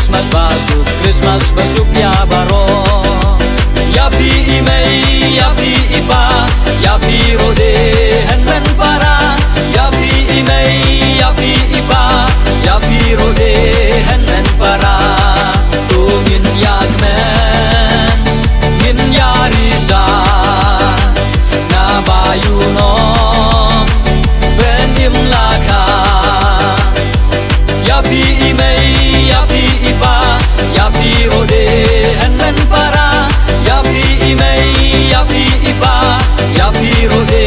Christmas basuk ya baro. Yapi imei, yapi ipa, yapi rode henmen para. Yapi imei, yapi ipa, yapi rode henmen para. Tungin yakmen, ngin yarisa, na bayuno benim laka. Yapi imei, yapi ipa, yapi rode henmen para. Yapi imei, yapi ipa, yapi rode